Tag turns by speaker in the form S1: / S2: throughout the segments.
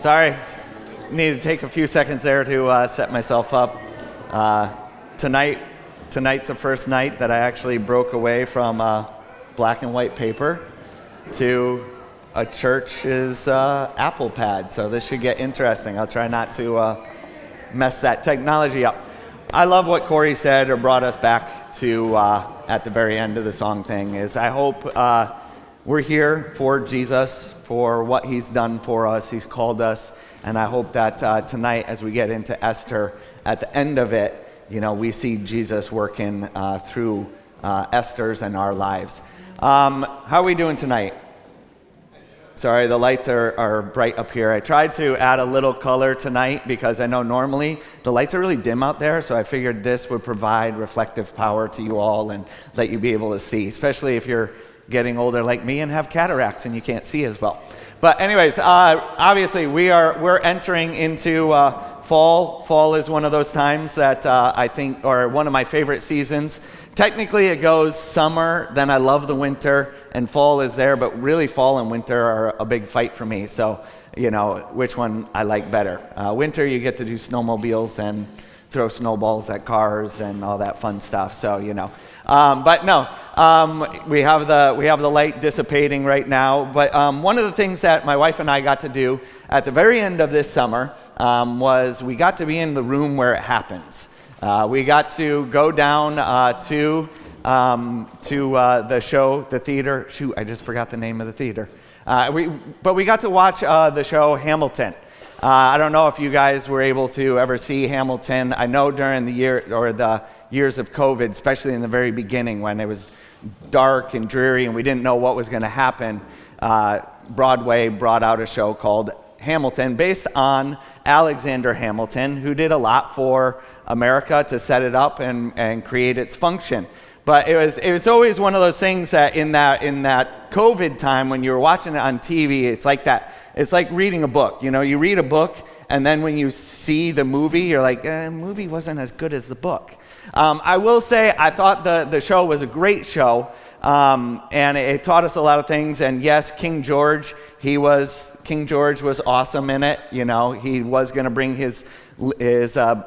S1: Sorry, need to take a few seconds there to set myself up. Tonight's the first night that I actually broke away from black and white paper to a church's Apple Pad, so this should get interesting. I'll try not to mess that technology up. I love what Corey said or brought us back to at the very end of the song thing is I hope we're here for Jesus, for what he's done for us. He's called us, and I hope that tonight as we get into Esther, at the end of it, you know, we see Jesus working through Esther's and our lives. How are we doing tonight? Sorry, the lights are bright up here. I tried to add a little color tonight because I know normally the lights are really dim out there, so I figured this would provide reflective power to you all and let you be able to see, especially if you're getting older like me and have cataracts and you can't see as well. But anyways, obviously we're entering into fall. Fall is one of those times that I think are one of my favorite seasons. Technically it goes summer, then I love the winter, and fall is there, but really fall and winter are a big fight for me. So, you know, which one I like better. Winter you get to do snowmobiles and throw snowballs at cars and all that fun stuff. So, you know. But no, we have the light dissipating right now. But one of the things that my wife and I got to do at the very end of this summer was we got to be in the room where it happens. We got to go down to the show, the theater. Shoot, I just forgot the name of the theater. But we got to watch the show Hamilton. I don't know if you guys were able to ever see Hamilton. I know during the years of COVID, especially in the very beginning when it was dark and dreary and we didn't know what was going to happen, Broadway brought out a show called Hamilton based on Alexander Hamilton, who did a lot for America to set it up and create its function. But it was always one of those things that in that COVID time when you were watching it on TV, it's like that. It's like reading a book. You know, you read a book, and then when you see the movie, you're like, the movie wasn't as good as the book. I will say I thought the show was a great show, and it taught us a lot of things. And yes, King George was awesome in it. You know, he was going to bring his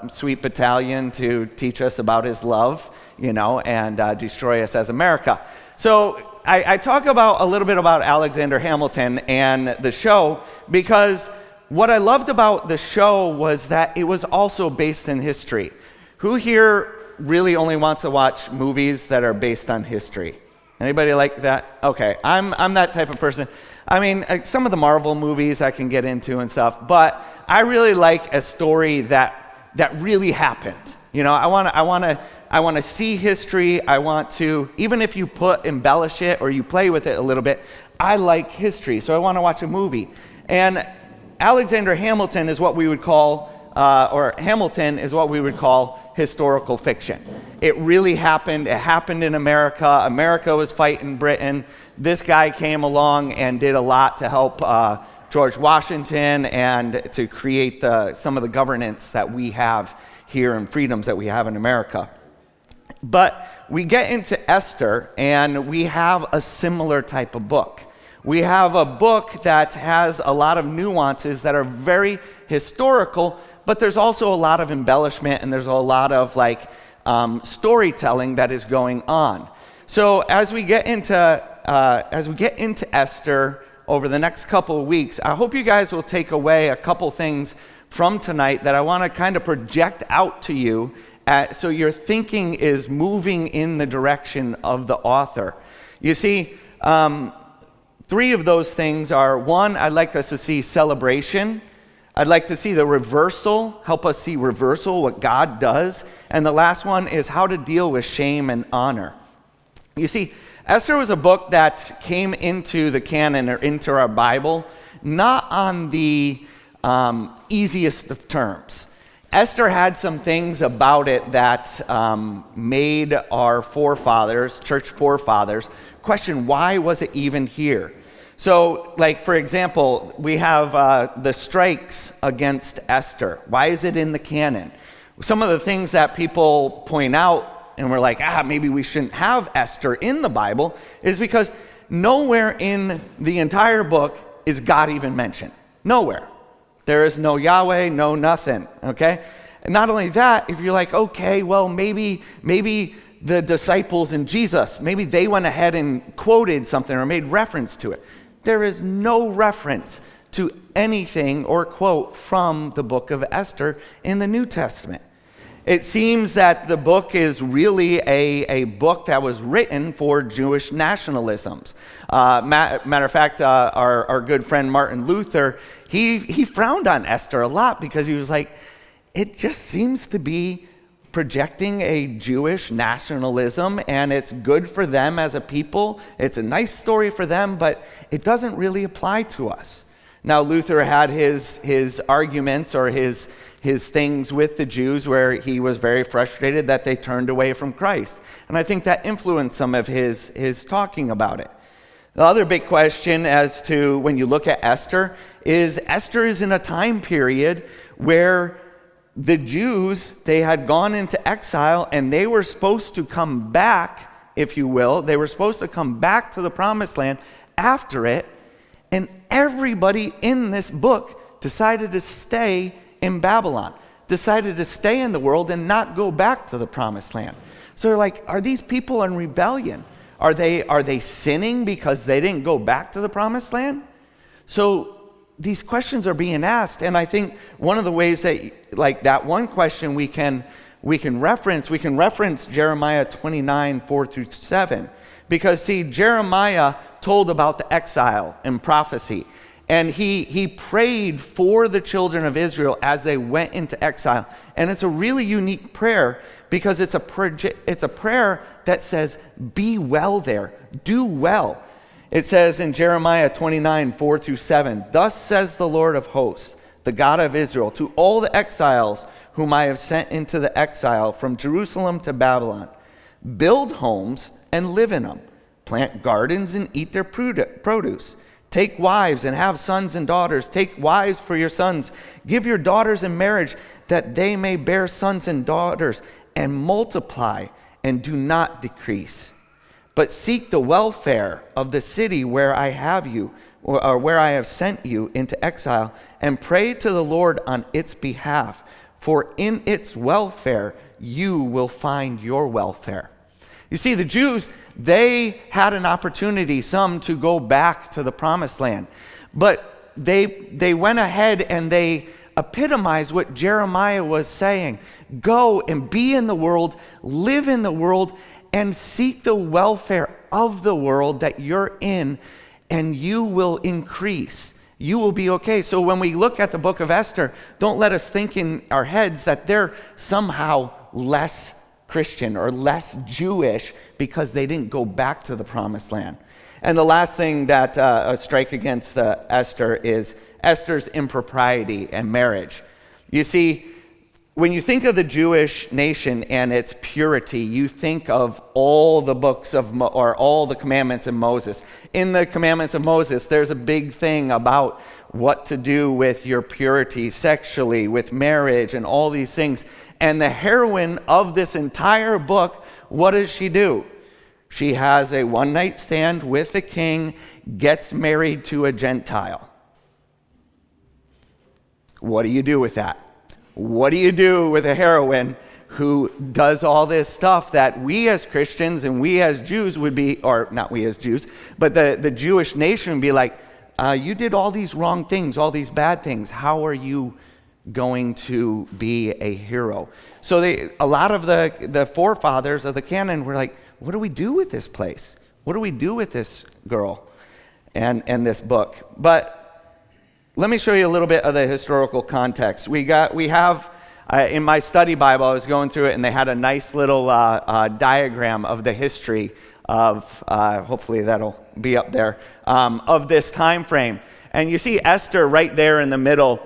S1: sweet battalion to teach us about his love, you know, and destroy us as America. So I talk about a little bit about Alexander Hamilton and the show because what I loved about the show was that it was also based in history. Who here really only wants to watch movies that are based on history? Anybody like that? Okay, I'm that type of person. I mean, some of the Marvel movies I can get into and stuff, but I really like a story that really happened. You know, I want to see history. I want to, even if you embellish it or you play with it a little bit, I like history, so I want to watch a movie. And Alexander Hamilton is what we would call, Hamilton is what we would call historical fiction. It really happened. It happened in America. America was fighting Britain. This guy came along and did a lot to help George Washington and to create some of the governance that we have here and freedoms that we have in America. But we get into Esther, and we have a similar type of book. We have a book that has a lot of nuances that are very historical, but there's also a lot of embellishment, and there's a lot of storytelling that is going on. So as we get into Esther over the next couple of weeks, I hope you guys will take away a couple things from tonight that I want to kind of project out to you so your thinking is moving in the direction of the author. You see, three of those things are, one, I'd like us to see celebration. I'd like to see the reversal, help us see reversal, what God does. And the last one is how to deal with shame and honor. You see, Esther was a book that came into the canon or into our Bible, not on the easiest of terms. Esther had some things about it that made our forefathers, church forefathers, question why was it even here? So, like, for example, we have the strikes against Esther. Why is it in the canon? Some of the things that people point out, and we're like, maybe we shouldn't have Esther in the Bible, is because nowhere in the entire book is God even mentioned. Nowhere. There is no Yahweh, no nothing, okay? And not only that, if you're like, okay, well, maybe the disciples and Jesus, maybe they went ahead and quoted something or made reference to it. There is no reference to anything or quote from the book of Esther in the New Testament. It seems that the book is really a book that was written for Jewish nationalisms. Matter of fact, our good friend Martin Luther, he frowned on Esther a lot because he was like, it just seems to be projecting a Jewish nationalism, and it's good for them as a people. It's a nice story for them, but it doesn't really apply to us. Now, Luther had his arguments or his things with the Jews where he was very frustrated that they turned away from Christ. And I think that influenced some of his talking about it. The other big question as to when you look at Esther is in a time period where the Jews, they had gone into exile and they were supposed to come back, if you will. They were supposed to come back to the promised land after it. And everybody in this book decided to stay in Babylon, decided to stay in the world and not go back to the promised land. So they're like, are these people in rebellion? Are they sinning because they didn't go back to the promised land? So these questions are being asked, and I think one of the ways that, like that one question we can reference Jeremiah 29, 4-7. Because see, Jeremiah told about the exile and prophecy. And he prayed for the children of Israel as they went into exile. And it's a really unique prayer because it's a prayer that says, be well there, do well. It says in Jeremiah 29, 4-7, thus says the Lord of hosts, the God of Israel, to all the exiles whom I have sent into the exile from Jerusalem to Babylon, build homes and live in them, plant gardens and eat their produce. Take wives and have sons and daughters. Take wives for your sons. Give your daughters in marriage that they may bear sons and daughters and multiply and do not decrease. But seek the welfare of the city where I have you, or where I have sent you into exile, and pray to the Lord on its behalf, for in its welfare you will find your welfare. You see, the Jews, they had an opportunity, some, to go back to the promised land. But they went ahead and they epitomized what Jeremiah was saying. Go and be in the world, live in the world, and seek the welfare of the world that you're in, and you will increase. You will be okay. So when we look at the book of Esther, don't let us think in our heads that they're somehow less Christian or less Jewish because they didn't go back to the promised land. And the last thing that a strike against Esther is Esther's impropriety and marriage. You see, when you think of the Jewish nation and its purity, you think of all the books or all the commandments of Moses. In the commandments of Moses, there's a big thing about what to do with your purity sexually, with marriage, and all these things. And the heroine of this entire book, what does she do? She has a one-night stand with the king, gets married to a Gentile. What do you do with that? What do you do with a heroine who does all this stuff that we as Christians and we as Jews would be, or not we as Jews, but the Jewish nation would be like, you did all these wrong things, all these bad things. How are you going to be a hero? So a lot of the forefathers of the canon were like, what do we do with this place? What do we do with this girl and this book? But let me show you a little bit of the historical context. We have in my study Bible, I was going through it, and they had a nice little diagram of the history of, hopefully that'll be up there, of this time frame. And you see Esther right there in the middle.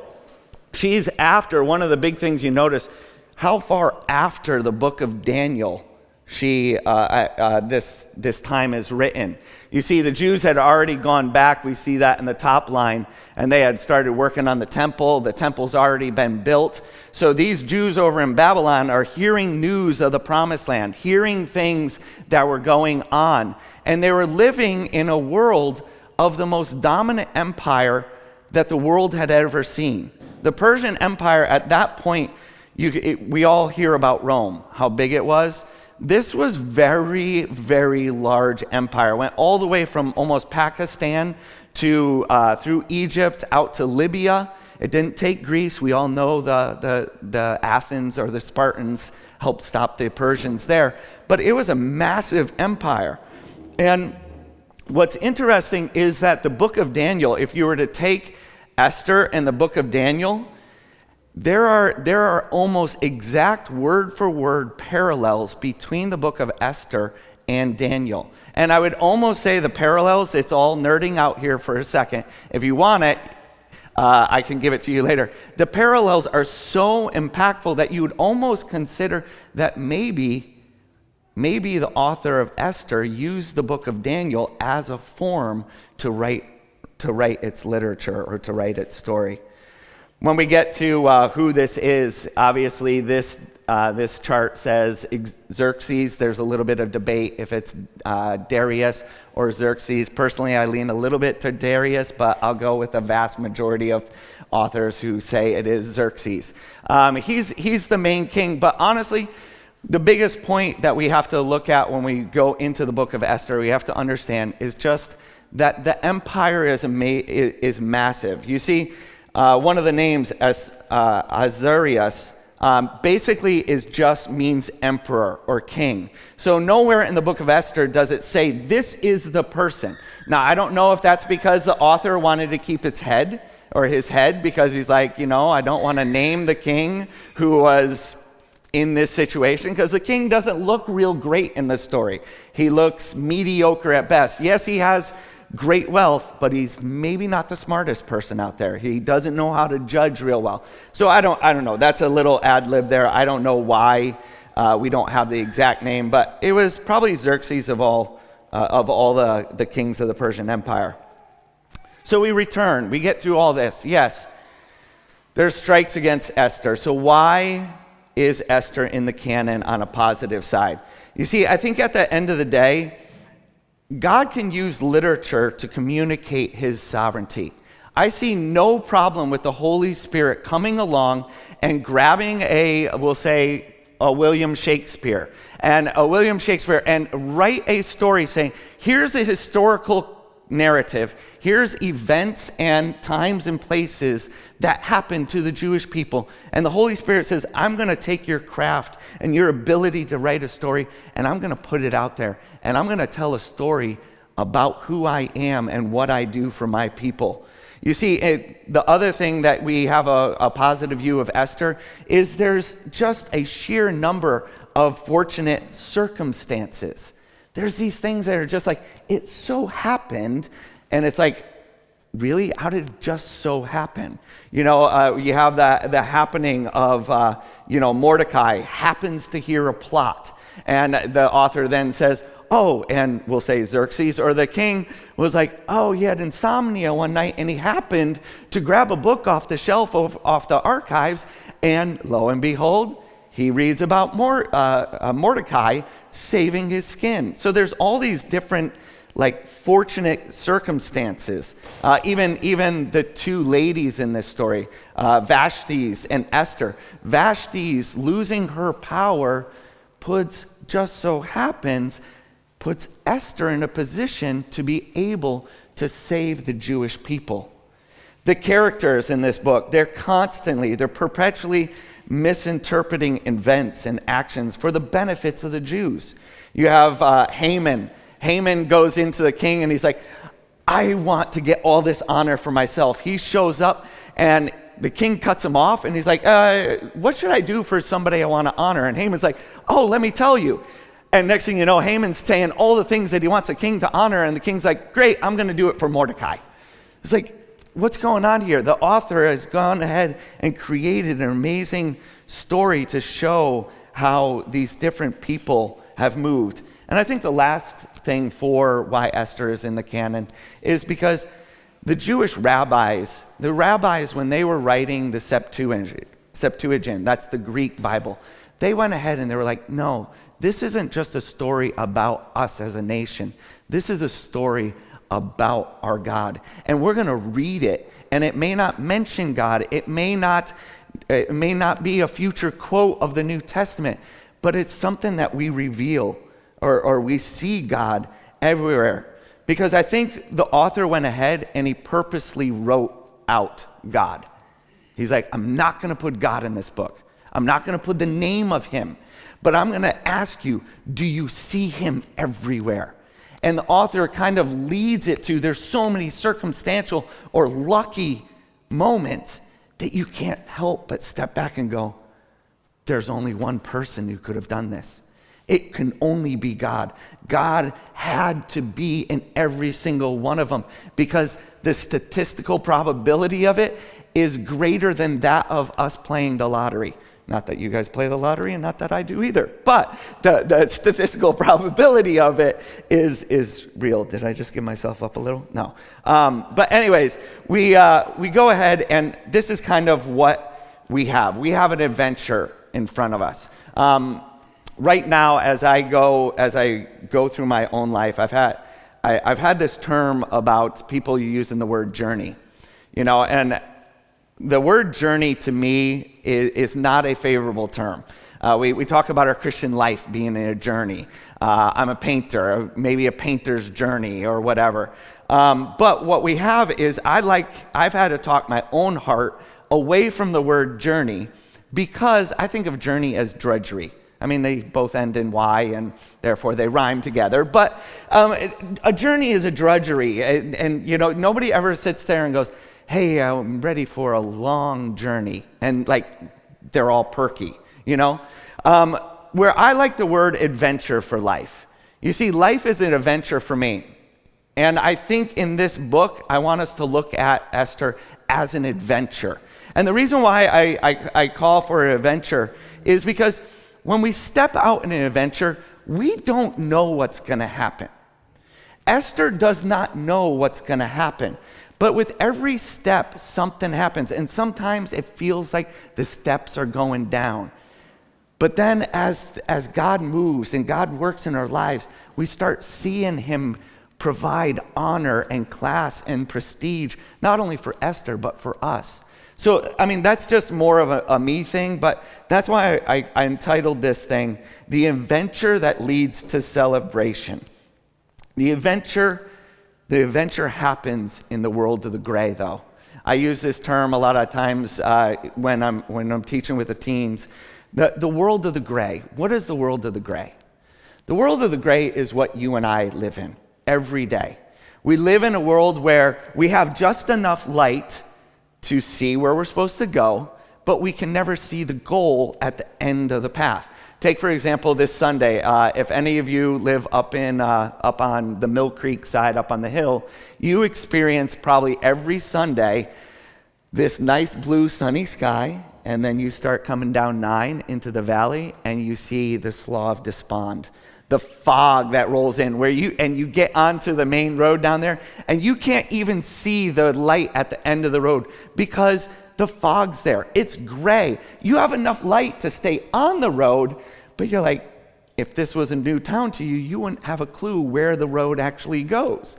S1: She's after, one of the big things you notice, how far after the book of Daniel this time is written. You see, the Jews had already gone back. We see that in the top line, and they had started working on the temple. The temple's already been built. So these Jews over in Babylon are hearing news of the promised land, hearing things that were going on, and they were living in a world of the most dominant empire that the world had ever seen. The Persian Empire at that point, we all hear about Rome, how big it was. This was very, very large empire. It went all the way from almost Pakistan to through Egypt out to Libya. It didn't take Greece. We all know the Athens or the Spartans helped stop the Persians there. But it was a massive empire. And what's interesting is that the book of Daniel, if you were to take Esther and the book of Daniel, there are almost exact word-for-word parallels between the book of Esther and Daniel. And I would almost say the parallels, it's all nerding out here for a second. If you want it, I can give it to you later. The parallels are so impactful that you would almost consider that maybe the author of Esther used the book of Daniel as a form to write its literature or to write its story. When we get to who this is, obviously this chart says Xerxes. There's a little bit of debate if it's Darius or Xerxes. Personally, I lean a little bit to Darius, but I'll go with the vast majority of authors who say it is Xerxes. He's the main king, but honestly, the biggest point that we have to look at when we go into the book of Esther, we have to understand is just that the empire is massive. You see, one of the names, Ahasuerus, basically means emperor or king. So nowhere in the book of Esther does it say this is the person. Now, I don't know if that's because the author wanted to keep his head because he's like, I don't want to name the king who was in this situation, because the king doesn't look real great in this story. He looks mediocre at best. Yes, he has great wealth, but he's maybe not the smartest person out there. He doesn't know how to judge real well. So I don't know. That's a little ad lib there. I don't know why we don't have the exact name, but it was probably Xerxes of all the kings of the Persian Empire. So we return. We get through all this. Yes, there's strikes against Esther. So why is Esther in the canon on a positive side? You see, I think at the end of the day, God can use literature to communicate his sovereignty. I see no problem with the Holy Spirit coming along and grabbing a William Shakespeare and write a story saying, here's a historical narrative, here's events and times and places that happened to the Jewish people. And the Holy Spirit says, I'm going to take your craft and your ability to write a story, and I'm going to put it out there. And I'm going to tell a story about who I am and what I do for my people. You see, the other thing that we have a positive view of Esther is there's just a sheer number of fortunate circumstances. There's these things that are just like, it so happened, and it's like, really? How did it just so happen? You have the happening of, Mordecai happens to hear a plot, and the author then says, oh, and we'll say Xerxes or the king was like, oh, he had insomnia one night, and he happened to grab a book off the shelf off the archives, and lo and behold, he reads about Mordecai saving his skin. So there's all these different fortunate circumstances. Even the two ladies in this story, Vashti's and Esther. Vashti's losing her power puts Esther in a position to be able to save the Jewish people. The characters in this book, they're perpetually misinterpreting events and actions for the benefits of the Jews. You have Haman. Haman goes into the king and he's like, I want to get all this honor for myself. He shows up and the king cuts him off and he's like, what should I do for somebody I want to honor? And Haman's like, oh, let me tell you. And next thing you know, Haman's saying all the things that he wants the king to honor, and the king's like, great, I'm going to do it for Mordecai. It's like, what's going on here? The author has gone ahead and created an amazing story to show how these different people have moved. And I think the last thing for why Esther is in the canon is because the Jewish rabbis, when they were writing the Septuagint, that's the Greek Bible, they went ahead and they were like, no, this isn't just a story about us as a nation. This is a story about our God. And we're going to read it and it may not mention God. It may not be a future quote of the New Testament, but it's something that we reveal or we see God everywhere. Because I think the author went ahead and he purposely wrote out God. He's like, I'm not going to put God in this book. I'm not going to put the name of him, but I'm going to ask you, do you see him everywhere? And the author kind of leads it to, there's so many circumstantial or lucky moments that you can't help but step back and go, there's only one person who could have done this. It can only be God. God had to be in every single one of them because the statistical probability of it is greater than that of us playing the lottery. Not that you guys play the lottery and not that I do either, but the statistical probability of it is real. Did I just give myself up a little? No. But anyways, we go ahead, and this is kind of what we have. We have an adventure in front of us. Right now, as I go through my own life, I've had this term about people using the word journey, and the word journey to me is not a favorable term. We talk about our Christian life being a journey. I'm a painter, maybe a painter's journey or whatever. But what we have is I've had to talk my own heart away from the word journey because I think of journey as drudgery. I mean, they both end in Y, and therefore they rhyme together. But a journey is a drudgery, and nobody ever sits there and goes, hey, I'm ready for a long journey. And they're all perky, Where I like the word adventure for life. You see, life is an adventure for me. And I think in this book, I want us to look at Esther as an adventure. And the reason why I call for an adventure is because when we step out in an adventure, we don't know what's going to happen. Esther does not know what's going to happen. But with every step, something happens. And sometimes it feels like the steps are going down. But then as God moves and God works in our lives, we start seeing him provide honor and class and prestige, not only for Esther, but for us. So, that's just more of a me thing, but that's why I entitled this thing, The Adventure That Leads to Celebration. The adventure happens in the world of the gray, though. I use this term a lot of times when I'm teaching with the teens. The world of the gray. What is the world of the gray? The world of the gray is what you and I live in every day. We live in a world where we have just enough light to see where we're supposed to go, but we can never see the goal at the end of the path. Take, for example, this Sunday. If any of you live up on the Mill Creek side, up on the hill, you experience probably every Sunday this nice blue sunny sky, and then you start coming down 9 into the valley, and you see the Slough of Despond, the fog that rolls in, you get onto the main road down there, and you can't even see the light at the end of the road because the fog's there. It's gray. You have enough light to stay on the road, but you're like, if this was a new town to you, you wouldn't have a clue where the road actually goes.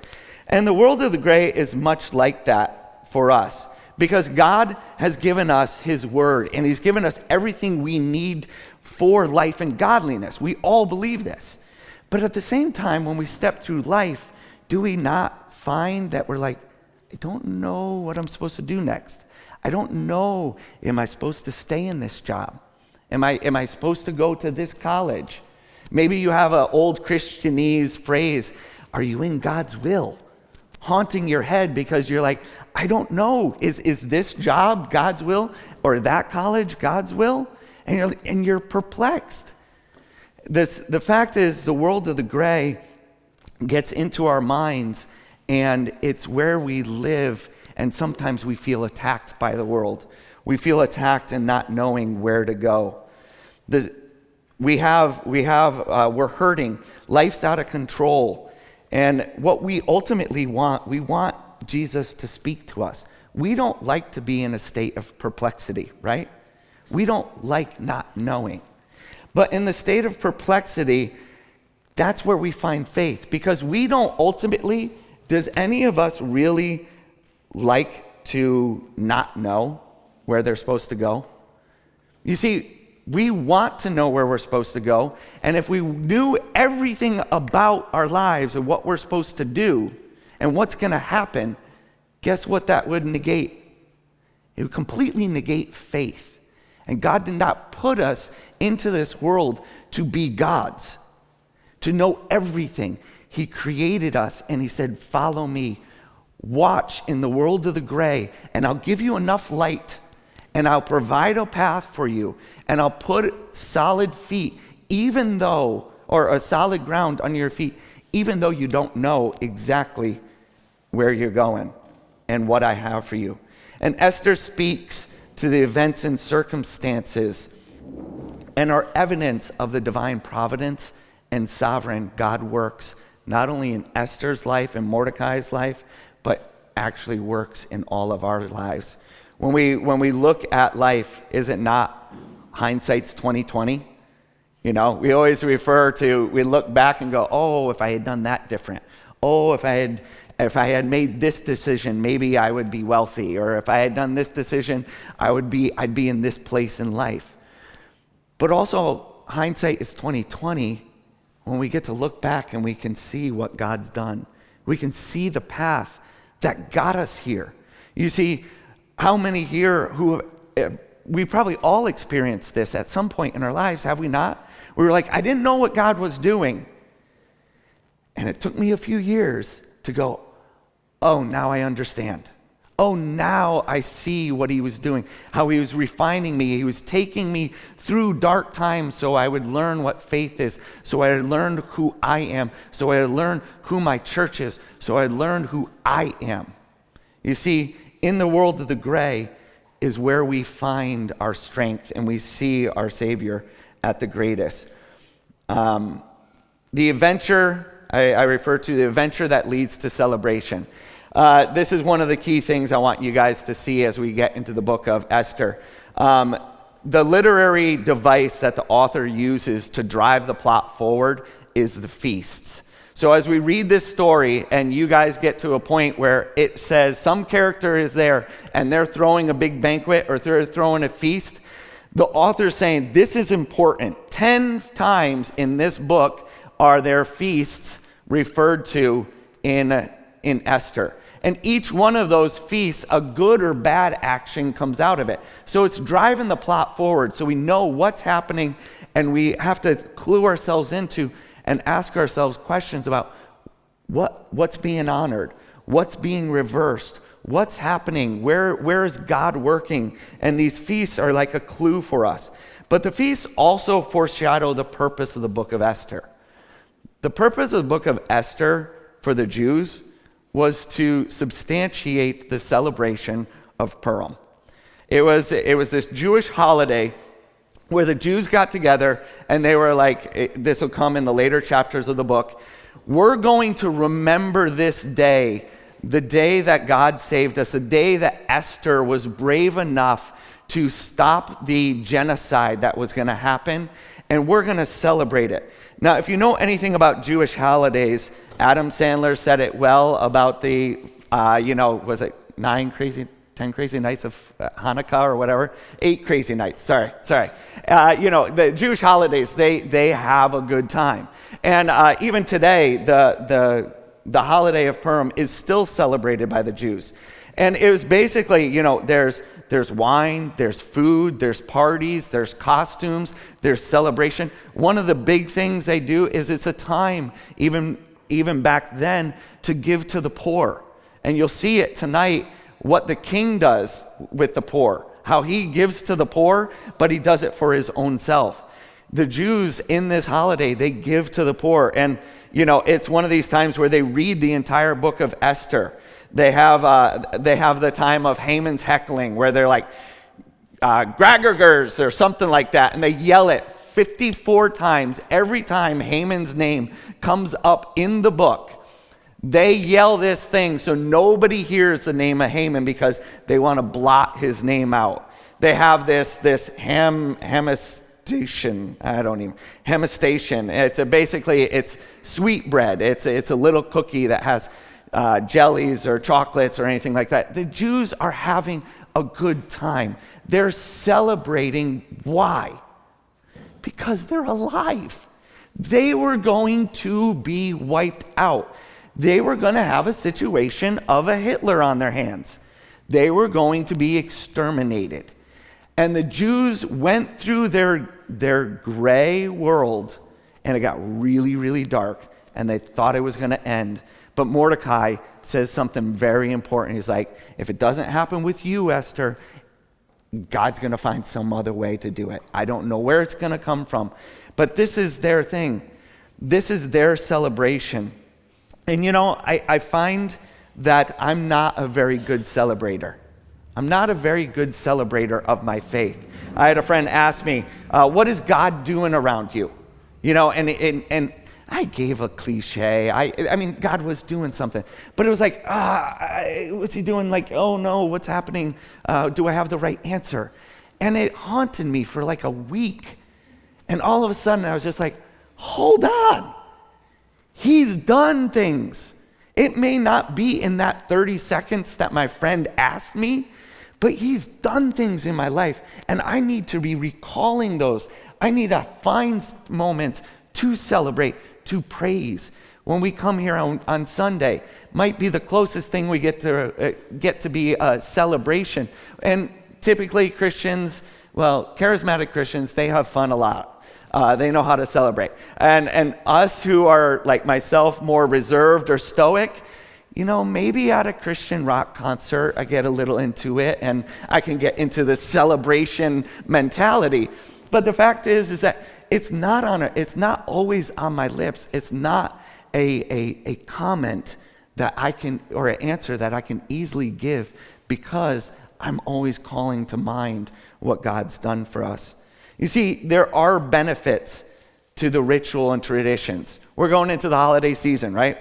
S1: And the world of the gray is much like that for us because God has given us his word, and he's given us everything we need for life and godliness. We all believe this. But at the same time, when we step through life, do we not find that we're like, I don't know what I'm supposed to do next. I don't know, am I supposed to stay in this job? Am I supposed to go to this college? Maybe you have an old Christianese phrase, are you in God's will? Haunting your head because you're like, I don't know, is this job God's will or that college God's will? And you're perplexed. The fact is, the world of the gray gets into our minds, and it's where we live, and sometimes we feel attacked by the world. We feel attacked and not knowing where to go. We're hurting. Life's out of control. And what we ultimately want, we want Jesus to speak to us. We don't like to be in a state of perplexity, right? We don't like not knowing. But in the state of perplexity, that's where we find faith, because we don't ultimately, does any of us really like to not know where they're supposed to go? You see, we want to know where we're supposed to go, and if we knew everything about our lives and what we're supposed to do and what's going to happen, guess what that would negate? It would completely negate faith. And God did not put us into this world to be gods, to know everything. He created us and he said, follow me. Watch in the world of the gray, and I'll give you enough light, and I'll provide a path for you, and I'll put solid feet, or a solid ground under your feet, even though you don't know exactly where you're going and what I have for you. And Esther speaks to the events and circumstances and are evidence of the divine providence and sovereign God works, not only in Esther's life and Mordecai's life, but actually works in all of our lives. When we look at life, is it not hindsight's 2020? You know, we always we look back and go, oh, if I had done that different. Oh, if I had made this decision, maybe I would be wealthy. Or if I had done this decision, I'd be in this place in life. But also, hindsight is 2020 when we get to look back and we can see what God's done. We can see the path that got us here. You see, how many here we probably all experienced this at some point in our lives, have we not? We were like, I didn't know what God was doing. And it took me a few years to go, oh, now I understand. Oh, now I see what he was doing, how he was refining me. He was taking me through dark times so I would learn what faith is, so I would learn who I am, so I would learn who my church is, so I would learn who I am. You see, in the world of the gray is where we find our strength and we see our Savior at the greatest. The adventure, I refer to the adventure that leads to celebration. This is one of the key things I want you guys to see as we get into the book of Esther. The literary device that the author uses to drive the plot forward is the feasts. So as we read this story and you guys get to a point where it says some character is there and they're throwing a big banquet or they're throwing a feast, the author's saying this is important. 10 times in this book are there feasts referred to in Esther. And each one of those feasts, a good or bad action comes out of it. So it's driving the plot forward so we know what's happening, and we have to clue ourselves into and ask ourselves questions about what's being honored, what's being reversed, what's happening, where is God working? And these feasts are like a clue for us. But the feasts also foreshadow the purpose of the book of Esther. The purpose of the book of Esther for the Jews was to substantiate the celebration of Purim. It was this Jewish holiday where the Jews got together and they were like, this will come in the later chapters of the book, we're going to remember this day, the day that God saved us, the day that Esther was brave enough to stop the genocide that was going to happen, and we're going to celebrate it. Now, if you know anything about Jewish holidays, Adam Sandler said it well about the, was it 10 crazy nights of Hanukkah or whatever? 8 crazy nights, sorry. The Jewish holidays, they have a good time. And even today, the holiday of Purim is still celebrated by the Jews. And it was basically, there's wine, there's food, there's parties, there's costumes, there's celebration. One of the big things they do is it's a time, even back then, to give to the poor. And you'll see it tonight, what the king does with the poor, how he gives to the poor, but he does it for his own self. The Jews in this holiday, they give to the poor. And, it's one of these times where they read the entire book of Esther. They have the time of Haman's heckling, where they're like, Graggergers or something like that, and they yell it 54 times. Every time Haman's name comes up in the book, they yell this thing so nobody hears the name of Haman because they want to blot his name out. They have this hemistation. It's basically sweet bread. It's a little cookie that has jellies or chocolates or anything like that. The Jews are having a good time. They're celebrating. Why? Because they're alive. They were going to be wiped out. They were going to have a situation of a Hitler on their hands. They were going to be exterminated. And the Jews went through their gray world, and it got really, really dark, and they thought it was going to end. But Mordecai says something very important. He's like, if it doesn't happen with you, Esther, God's going to find some other way to do it. I don't know where it's going to come from. But this is their thing. This is their celebration. And I find that I'm not a very good celebrator. I'm not a very good celebrator of my faith. I had a friend ask me, what is God doing around you? And I gave a cliche. I mean, God was doing something. But it was like, what's he doing? Like, oh no, what's happening? Do I have the right answer? And it haunted me for like a week. And all of a sudden, I was just like, hold on. He's done things. It may not be in that 30 seconds that my friend asked me, but he's done things in my life. And I need to be recalling those. I need to find moments to celebrate, to praise. When we come here on Sunday, might be the closest thing we get to be a celebration. And typically Christians, charismatic Christians, they have fun a lot. They know how to celebrate. And us who are, like myself, more reserved or stoic, maybe at a Christian rock concert, I get a little into it and I can get into the celebration mentality. But the fact is that it's not always on my lips. It's not a comment that I can, or an answer that I can easily give, because I'm always calling to mind what God's done for us. You see, there are benefits to the ritual and traditions. We're going into the holiday season, right?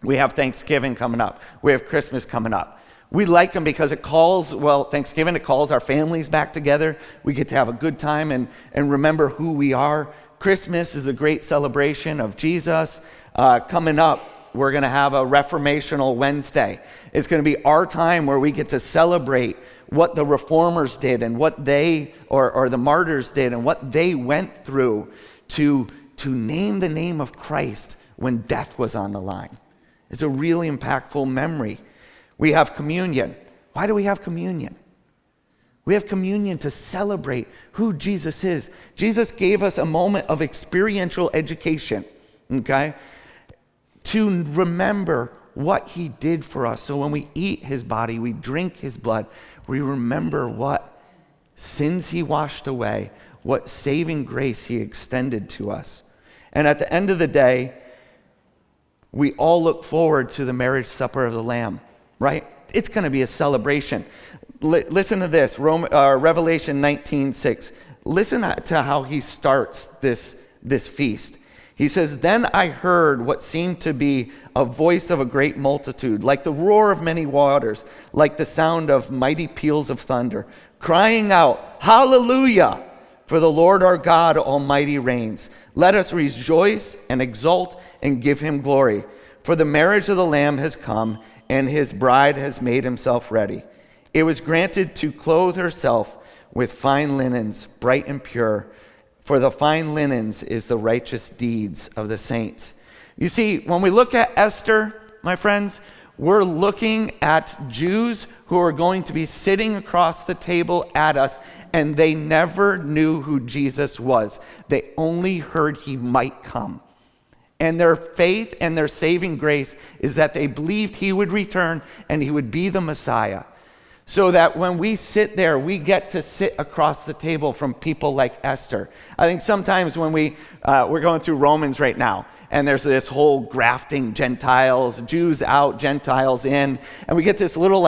S1: We have Thanksgiving coming up. We have Christmas coming up. We like them because Thanksgiving, it calls our families back together. We get to have a good time and remember who we are. Christmas is a great celebration of Jesus. Coming up, we're going to have a Reformational Wednesday. It's going to be our time where we get to celebrate what the reformers did and what they, or the martyrs did, and what they went through to name the name of Christ when death was on the line. It's a really impactful memory. We have communion. Why do we have communion? We have communion to celebrate who Jesus is. Jesus gave us a moment of experiential education, okay? To remember what he did for us. So when we eat his body, we drink his blood, we remember what sins he washed away, what saving grace he extended to us. And at the end of the day, we all look forward to the marriage supper of the Lamb, right? It's going to be a celebration. Listen to this, Revelation 19:6. Listen to how he starts this feast. He says, "Then I heard what seemed to be a voice of a great multitude, like the roar of many waters, like the sound of mighty peals of thunder, crying out, 'Hallelujah! For the Lord our God Almighty reigns. Let us rejoice and exult and give him glory. For the marriage of the Lamb has come, and his bride has made himself ready. It was granted to clothe herself with fine linens, bright and pure, for the fine linens is the righteous deeds of the saints.'" You see, when we look at Esther, my friends, we're looking at Jews who are going to be sitting across the table at us, and they never knew who Jesus was. They only heard he might come. And their faith and their saving grace is that they believed he would return and he would be the Messiah. So that when we sit there, we get to sit across the table from people like Esther. I think sometimes when we're going through Romans right now, and there's this whole grafting, Gentiles, Jews out, Gentiles in, and we get this little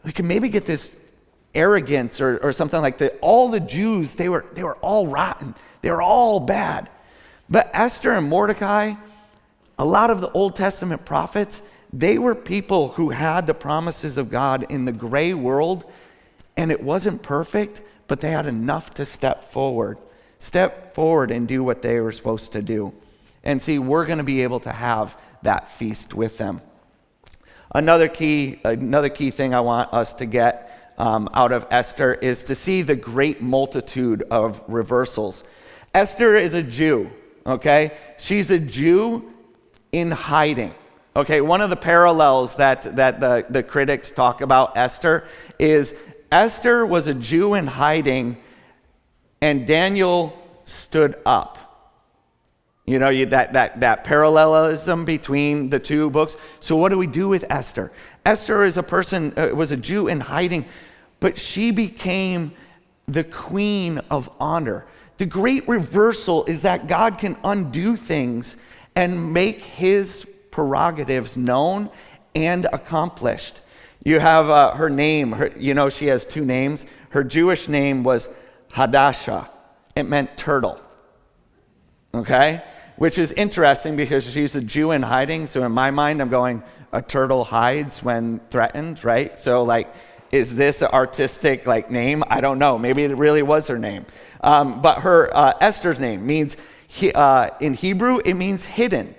S1: we can maybe get this arrogance or something like that. All the Jews, they were all rotten. They were all bad. But Esther and Mordecai, a lot of the Old Testament prophets, they were people who had the promises of God in the gray world, and it wasn't perfect, but they had enough to step forward and do what they were supposed to do. And see, we're going to be able to have that feast with them. Another key thing I want us to get out of Esther is to see the great multitude of reversals. Esther is a Jew, okay? She's a Jew in hiding. Okay, one of the parallels that the critics talk about Esther is Esther was a Jew in hiding, and Daniel stood up. You know, that parallelism between the two books. So what do we do with Esther? Esther is a person, was a Jew in hiding, but she became the queen of honor. The great reversal is that God can undo things and make his prerogatives known and accomplished. You have her name, she has two names. Her Jewish name was Hadassah. It meant turtle. Okay? Which is interesting because she's a Jew in hiding. So in my mind, I'm going, a turtle hides when threatened, right? So is this an artistic name? I don't know. Maybe it really was her name. But her Esther's name means, in Hebrew, it means hidden.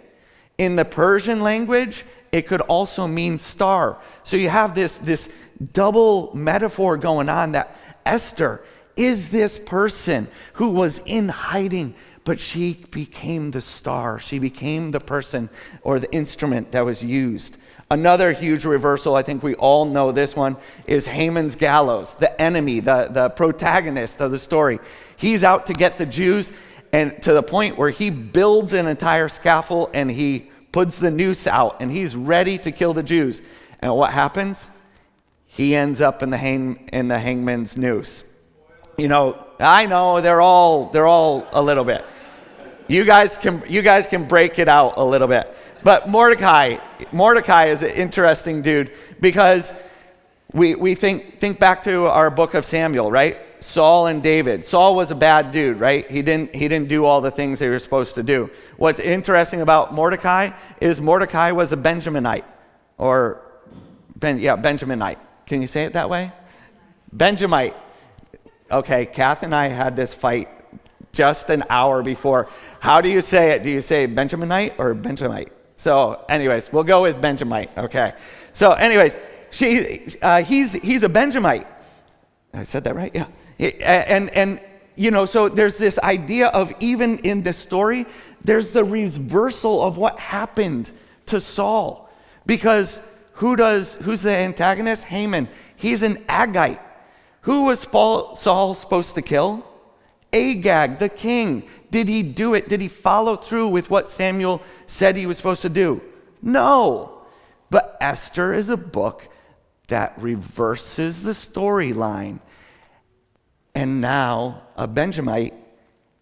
S1: In the Persian language, it could also mean star. So you have this double metaphor going on that Esther is this person who was in hiding, but she became the star. She became the person or the instrument that was used. Another huge reversal, I think we all know this one, is Haman's gallows, the enemy, the protagonist of the story. He's out to get the Jews, and to the point where he builds an entire scaffold and he puts the noose out and he's ready to kill the Jews. And what happens? He ends up in the hangman's noose. I know they're all a little bit. You guys can break it out a little bit. But Mordecai is an interesting dude because we think back to our book of Samuel, right? Saul and David. Saul was a bad dude, right? He didn't do all the things they were supposed to do. What's interesting about Mordecai is Mordecai was a Benjaminite, Benjaminite. Can you say it that way? Benjamite. Okay, Kath and I had this fight just an hour before. How do you say it? Do you say Benjaminite or Benjamite? So, anyways, we'll go with Benjamite. Okay. So, anyways, he's a Benjamite. I said that right? Yeah. And so there's this idea of, even in this story, there's the reversal of what happened to Saul. Because who's the antagonist? Haman. He's an Agagite. Who was Saul supposed to kill? Agag, the king. Did he do it? Did he follow through with what Samuel said he was supposed to do? No. But Esther is a book that reverses the storyline. And now a Benjamite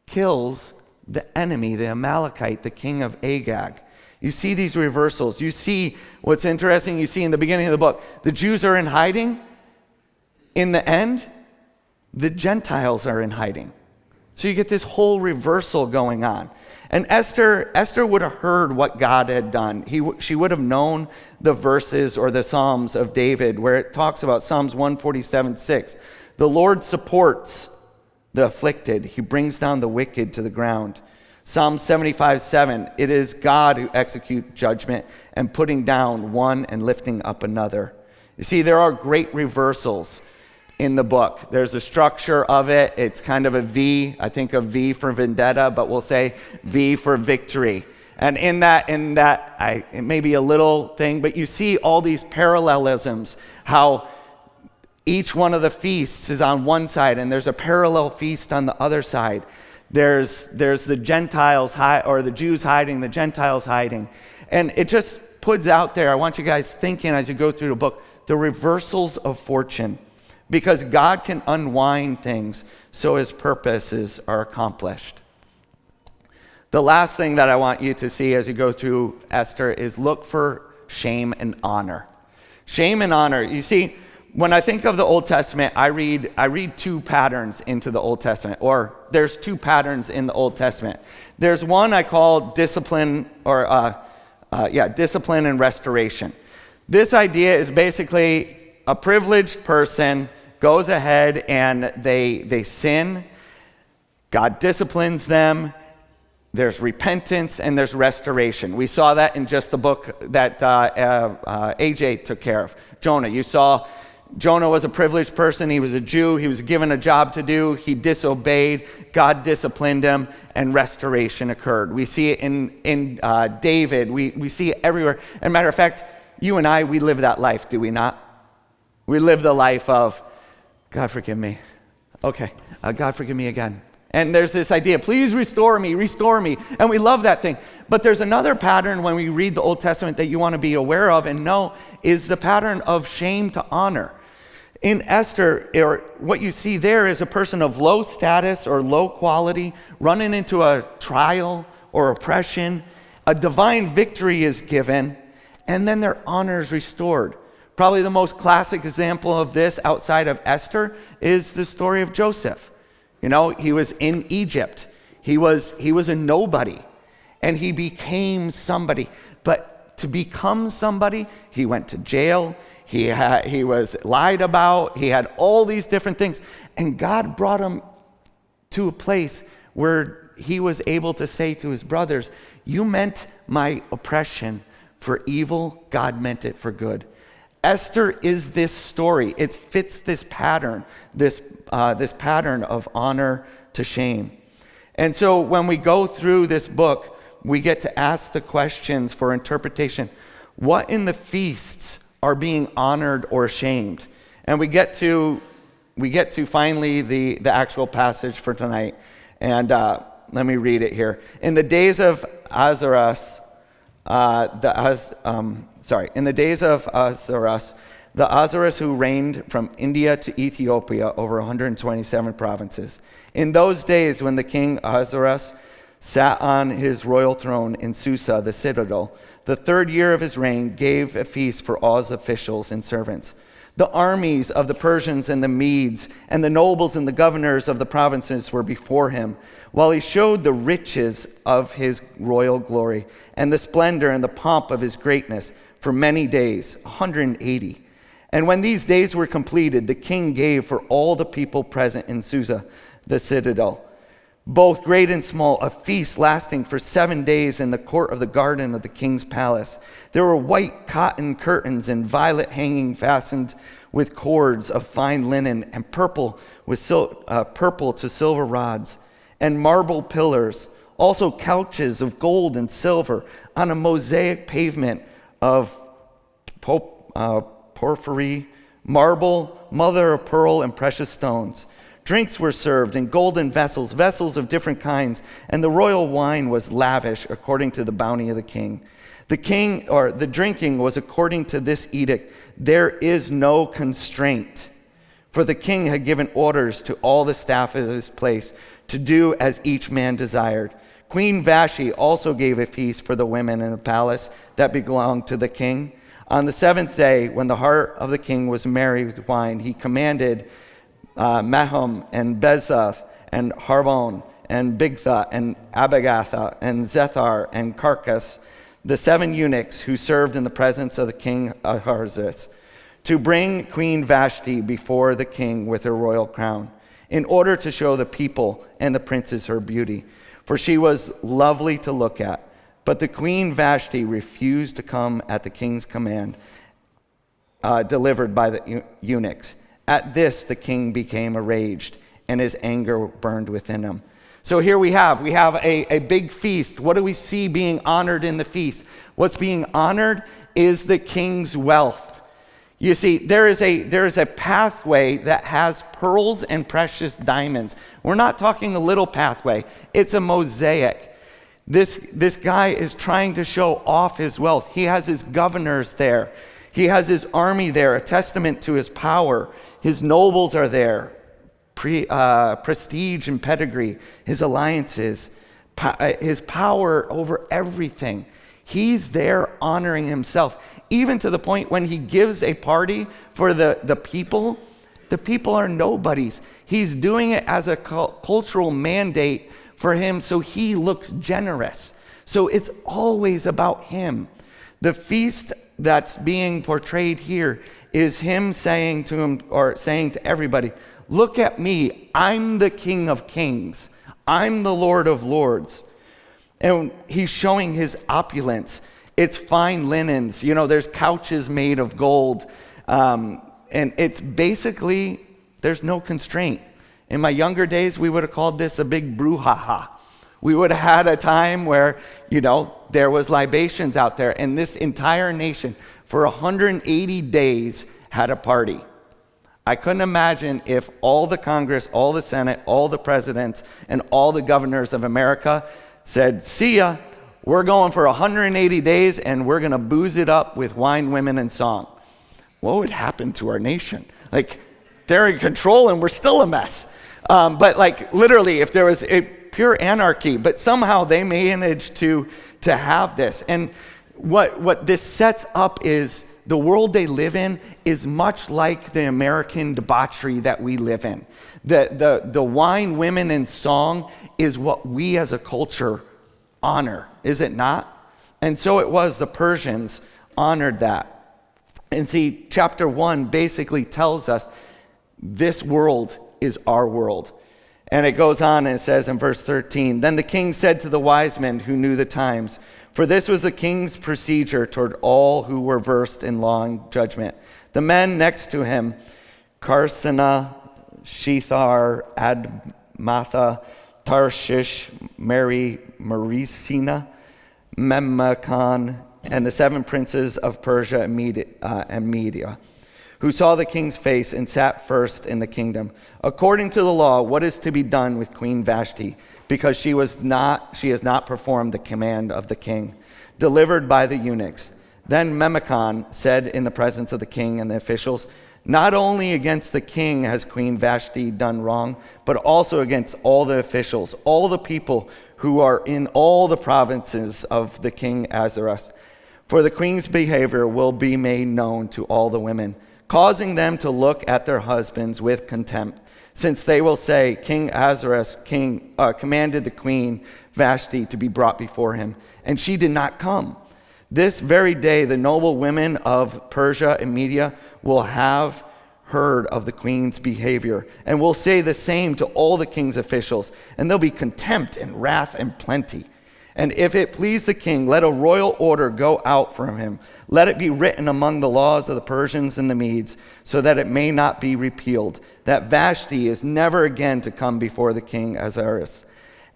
S1: kills the enemy, the Amalekite, the king of Agag. You see these reversals. You see what's interesting. You see in the beginning of the book, the Jews are in hiding. In the end, the Gentiles are in hiding. So you get this whole reversal going on. And Esther would have heard what God had done. She would have known the verses or the Psalms of David where it talks about Psalms 147:6. The Lord supports the afflicted. He brings down the wicked to the ground. Psalm 75:7. It is God who executes judgment and putting down one and lifting up another. You see, there are great reversals in the book. There's a structure of it. It's kind of a V. I think of V for vendetta, but we'll say V for victory. And in that, it may be a little thing, but you see all these parallelisms, how each one of the feasts is on one side and there's a parallel feast on the other side. There's the Gentiles or the Jews hiding, the Gentiles hiding. And it just puts out there, I want you guys thinking as you go through the book, the reversals of fortune. Because God can unwind things so his purposes are accomplished. The last thing that I want you to see as you go through Esther is look for shame and honor. Shame and honor. You see, when I think of the Old Testament, I read two patterns into the Old Testament, or there's two patterns in the Old Testament. There's one I call discipline, discipline and restoration. This idea is basically a privileged person goes ahead and they sin. God disciplines them, there's repentance, and there's restoration. We saw that in just the book that AJ took care of, Jonah. You saw Jonah was a privileged person. He was a Jew. He was given a job to do. He disobeyed. God disciplined him, and restoration occurred. We see it in David. We see it everywhere. As a matter of fact, you and I, we live that life, do we not? We live the life of, God forgive me. Okay, God forgive me again. And there's this idea, please restore me. And we love that thing. But there's another pattern when we read the Old Testament that you want to be aware of and know is the pattern of shame to honor. In Esther, or what you see there is a person of low status or low quality running into a trial or oppression. A divine victory is given, and then their honor is restored. Probably the most classic example of this outside of Esther is the story of Joseph. You know, he was in Egypt. He was a nobody, and he became somebody. But to become somebody, he went to jail. He was lied about. He had all these different things. And God brought him to a place where he was able to say to his brothers, you meant my oppression for evil. God meant it for good. Esther is this story. It fits this pattern, this pattern of honor to shame. And so when we go through this book, we get to ask the questions for interpretation. What in the feasts are being honored or shamed? And we get to finally the actual passage for tonight. And let me read it here. In the days of Ahasuerus, in the days of Ahasuerus, the Ahasuerus who reigned from India to Ethiopia over 127 provinces. In those days when the king Ahasuerus sat on his royal throne in Susa, the citadel, the 3rd year of his reign gave a feast for all his officials and servants. The armies of the Persians and the Medes and the nobles and the governors of the provinces were before him, while he showed the riches of his royal glory and the splendor and the pomp of his greatness for many days, 180. And when these days were completed, the king gave for all the people present in Susa, the citadel, both great and small, a feast lasting for 7 days in the court of the garden of the king's palace. There were white cotton curtains and violet hanging fastened with cords of fine linen, and purple to silver rods, and marble pillars, also couches of gold and silver on a mosaic pavement of porphyry, marble, mother of pearl, and precious stones. Drinks were served in golden vessels, vessels of different kinds, and the royal wine was lavish according to the bounty of the king. The drinking was according to this edict. There is no constraint, for the king had given orders to all the staff of his place to do as each man desired. Queen Vashti also gave a feast for the women in the palace that belonged to the king. On the 7th day, when the heart of the king was merry with wine, he commanded Mahum and Bezath and Harbon and Bigtha and Abagatha and Zethar and Carcas, the 7 eunuchs who served in the presence of the king Ahasuerus, to bring Queen Vashti before the king with her royal crown, in order to show the people and the princes her beauty, for she was lovely to look at. But the Queen Vashti refused to come at the king's command, delivered by the eunuchs. At this, the king became enraged, and his anger burned within him. So here we have a big feast. What do we see being honored in the feast? What's being honored is the king's wealth. You see, there is a pathway that has pearls and precious diamonds. We're not talking a little pathway. It's a mosaic. This guy is trying to show off his wealth. He has his governors there. He has his army there, a testament to his power. His nobles are there, prestige and pedigree, his alliances, his power over everything. He's there honoring himself, even to the point when he gives a party for the people are nobodies. He's doing it as a cultural mandate for him, so he looks generous. So it's always about him. The feast that's being portrayed here is him saying to everybody, look at me, I'm the King of Kings, I'm the Lord of Lords. And he's showing his opulence. It's fine linens. There's couches made of gold. And it's basically, there's no constraint. In my younger days, we would have called this a big brouhaha. We would have had a time where, there was libations out there. And this entire nation, for 180 days, had a party. I couldn't imagine if all the Congress, all the Senate, all the presidents, and all the governors of America said, see ya, we're going for 180 days and we're going to booze it up with wine, women, and song. What would happen to our nation? They're in control and we're still a mess. But literally, if there was a pure anarchy, but somehow they managed to have this. And what this sets up is the world they live in is much like the American debauchery that we live in. The wine, women, and song is what we as a culture honor, is it not? And so it was the Persians honored that. And see, chapter 1 basically tells us this world is our world. And it goes on and it says in verse 13, then the king said to the wise men who knew the times, for this was the king's procedure toward all who were versed in law and judgment. The men next to him, Karsana, Shethar, Admatha, Tarshish, Marisina, Memucan, and the 7 princes of Persia and Media, who saw the king's face and sat first in the kingdom. According to the law, what is to be done with Queen Vashti? Because she has not performed the command of the king, delivered by the eunuchs. Then Memucan said in the presence of the king and the officials, not only against the king has Queen Vashti done wrong, but also against all the officials, all the people who are in all the provinces of the king Ahasuerus. For the queen's behavior will be made known to all the women, causing them to look at their husbands with contempt, since they will say, King Ahasuerus commanded the queen Vashti to be brought before him, and she did not come. This very day, the noble women of Persia and Media will have heard of the queen's behavior, and will say the same to all the king's officials, and there'll be contempt and wrath and plenty. And if it please the king, let a royal order go out from him. Let it be written among the laws of the Persians and the Medes, so that it may not be repealed, that Vashti is never again to come before the king Ahasuerus.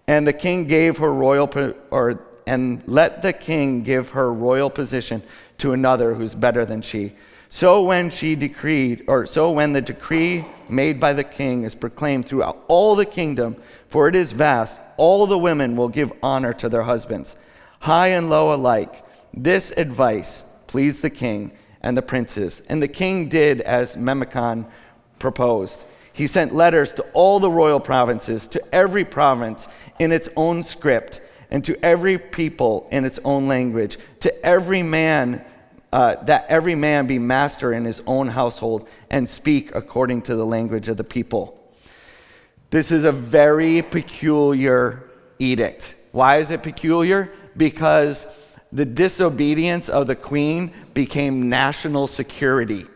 S1: And the king gave her and let the king give her royal position to another who's better than she. So when the decree made by the king is proclaimed throughout all the kingdom, for it is vast, all the women will give honor to their husbands, high and low alike. This advice pleased the king and the princes, and the king did as Memucan proposed. He sent letters to all the royal provinces, to every province in its own script, and to every people in its own language, to every man, that every man be master in his own household and speak according to the language of the people. This is a very peculiar edict. Why is it peculiar? Because the disobedience of the queen became national security.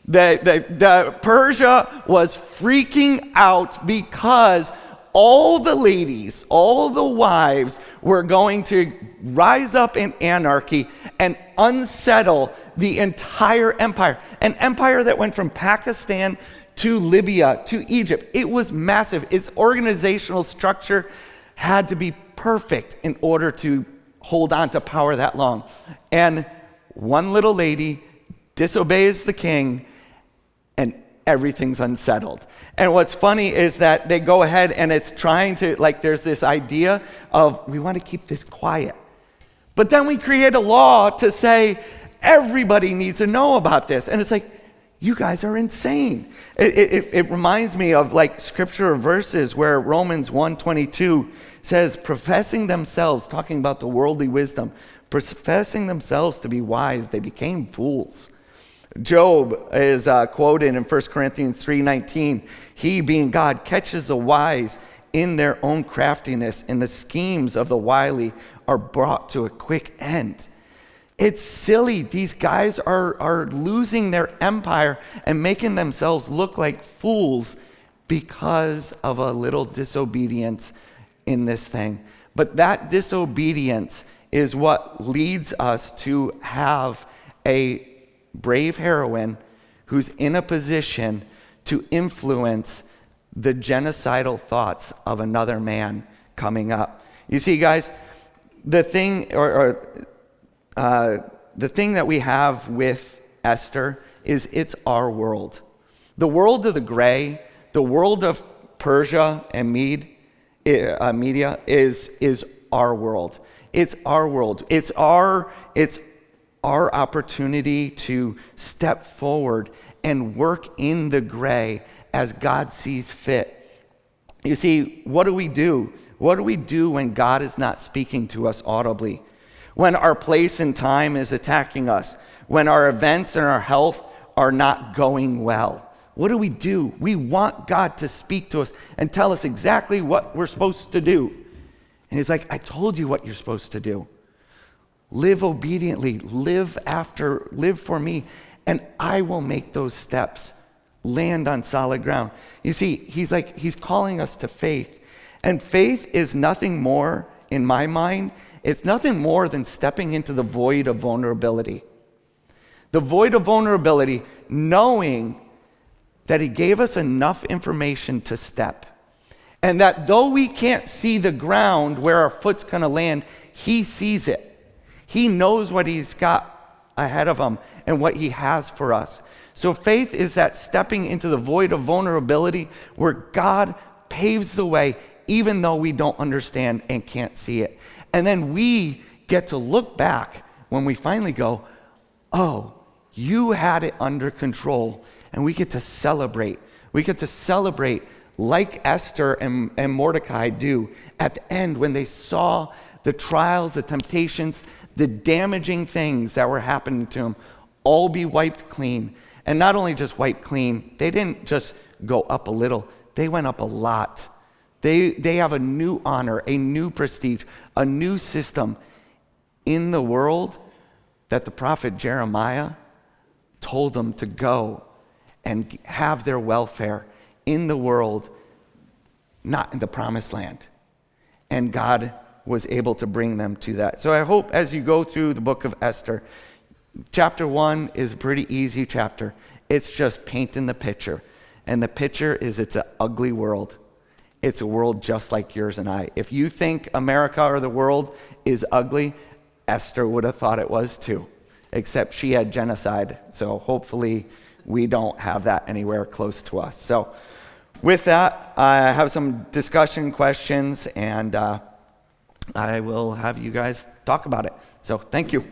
S1: The Persia was freaking out because all the ladies, all the wives were going to rise up in anarchy and unsettle the entire empire. An empire that went from Pakistan to Libya to Egypt. It was massive. Its organizational structure had to be perfect in order to hold on to power that long. And one little lady disobeys the king, and everything's unsettled. And what's funny is that they go ahead and it's trying to, there's this idea of, we want to keep this quiet. But then we create a law to say, everybody needs to know about this. And it's like, you guys are insane. It reminds me of scripture verses where Romans 1:22 says, professing themselves, talking about the worldly wisdom, professing themselves to be wise, they became fools. Job is quoted in 1 Corinthians 3:19. He, being God, catches the wise in their own craftiness, and the schemes of the wily are brought to a quick end. It's silly. These guys are losing their empire and making themselves look like fools because of a little disobedience in this thing. But that disobedience is what leads us to have a brave heroine who's in a position to influence the genocidal thoughts of another man coming up. You see, guys, the thing the thing that we have with Esther is it's our world. The world of the gray, the world of Persia and Media is our world. It's our world. It's our opportunity to step forward and work in the gray as God sees fit. You see, what do we do? What do we do when God is not speaking to us audibly? When our place and time is attacking us? When our events and our health are not going well? What do? We want God to speak to us and tell us exactly what we're supposed to do. And he's like, I told you what you're supposed to do. Live obediently, live for me, and I will make those steps land on solid ground. You see, he's calling us to faith. And faith is nothing more, in my mind, it's nothing more than stepping into the void of vulnerability. The void of vulnerability, knowing that he gave us enough information to step. And that though we can't see the ground where our foot's gonna land, he sees it. He knows what he's got ahead of him and what he has for us. So faith is that stepping into the void of vulnerability where God paves the way even though we don't understand and can't see it. And then we get to look back when we finally go, oh, you had it under control. And we get to celebrate. We get to celebrate like Esther and Mordecai do at the end when they saw the trials, the temptations, the damaging things that were happening to them all be wiped clean. And not only just wiped clean, they didn't just go up a little, they went up a lot. They have a new honor, a new prestige, a new system in the world that the prophet Jeremiah told them to go and have their welfare in the world, not in the promised land. And God was able to bring them to that. So I hope as you go through the book of Esther, chapter 1 is a pretty easy chapter. It's just painting the picture. And the picture is it's an ugly world. It's a world just like yours and I. If you think America or the world is ugly, Esther would have thought it was too, except she had genocide. So hopefully we don't have that anywhere close to us. So with that, I have some discussion questions, and I will have you guys talk about it. So thank you.